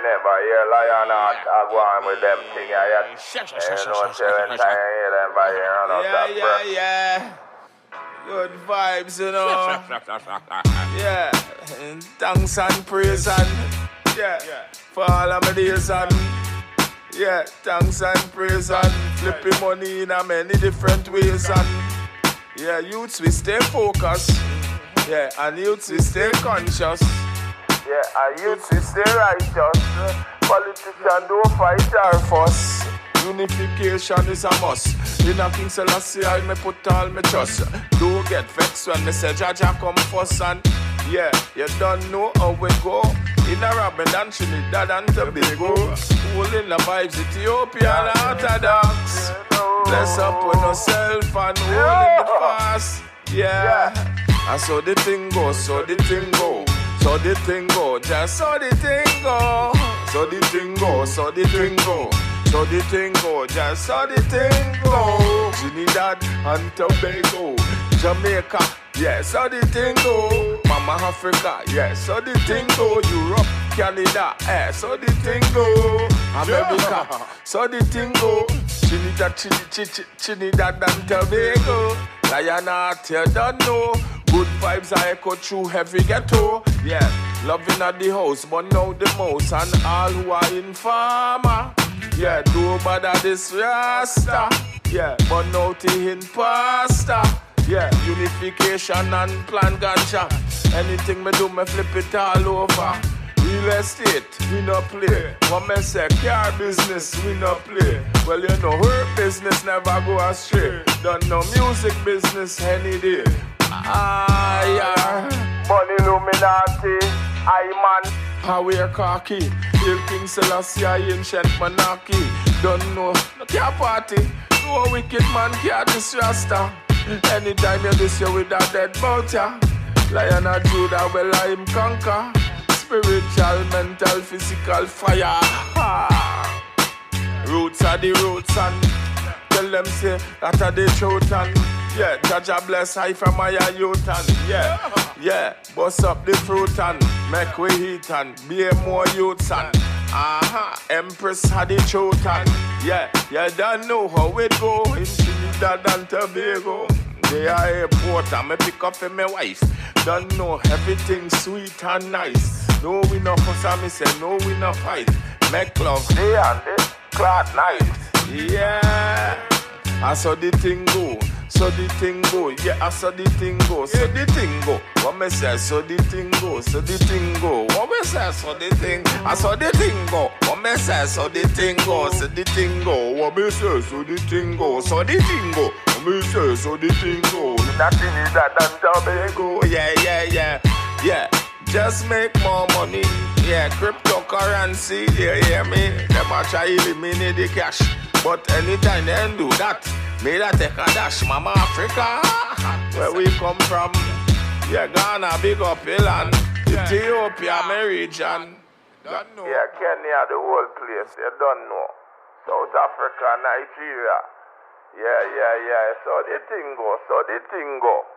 never hear Lion Heart I go on with them thing yet. You know, 7 times hear them by yeah. Good vibes, you know. Yeah. And thanks and praise and for all of my days and thanks and praise and flipping money in a many different ways and youths we stay focused. And youths we stay conscious. And youths we stay righteous. Politicians don't fight our fuss. Unification is a must. In a King Selassie I me put all my trust. Don't get vexed when me say Jaja come first and you don't know how we go. In a Robin and Trinidad and Tobago. Holding the vibes Ethiopian Orthodox. Bless up with yourself and holding the fast. And so the thing go, so the thing go. So the thing go, just so the thing go. So the thing go, so the thing go. So the thing go, just so the thing go. Trinidad and Tobago, Jamaica, so the thing go. Mama Africa, so the thing go. Europe, Canada, so the thing go. America, so the thing go. Trinidad and Tobago. Lion Heart, you don't know. Good vibes I echo through heavy ghetto. Loving at the house, but now the mouse and all who are in farmer. Do bother this rasta. But now the in pasta. Unification and plan ganja. Anything me do, me flip it all over. Real estate, we no play. What me say, car business, we no play. Well, you know, her business never go astray. Don't know music business any day. Money Illuminati, I man. Power cocky, Hail King Selassie, ancient monarchy. Don't know, no care party. No wicked man care this rasta. Anytime you this you with a dead bout ya. Lion of Judah, well I him conquer. Spiritual, mental, physical fire. Roots are the roots and tell them say that are the truth and Jaja bless I from my youth and bust up the fruit and make we heat and be more youths and Empress had the truth and you don't know how it go in Trinidad and Tobago. They are airport and me pick up for my wife. Don't know everything sweet and nice. No we no fuss and me say no we no fight. Make love day and day, clock night. I saw the thing go. So the thing go, I saw the thing go, so the thing go. What me say, so the thing go, so the thing go. What me say, so the thing, I saw the thing go. What me say, so the thing go, so the thing go. What me say, so the thing go, so the thing go. What me say, so the thing go. Nothing is that Tobago, just make more money. Cryptocurrency, you hear me? Them a try eliminate the cash, but anytime they do that. Me that take a dash, Mama Africa, where we come from. Ghana, big up Ilan, Ethiopia, my region. Don't know. Kenya, the whole place, you don't know. South Africa, Nigeria. So the thing go, so the thing go.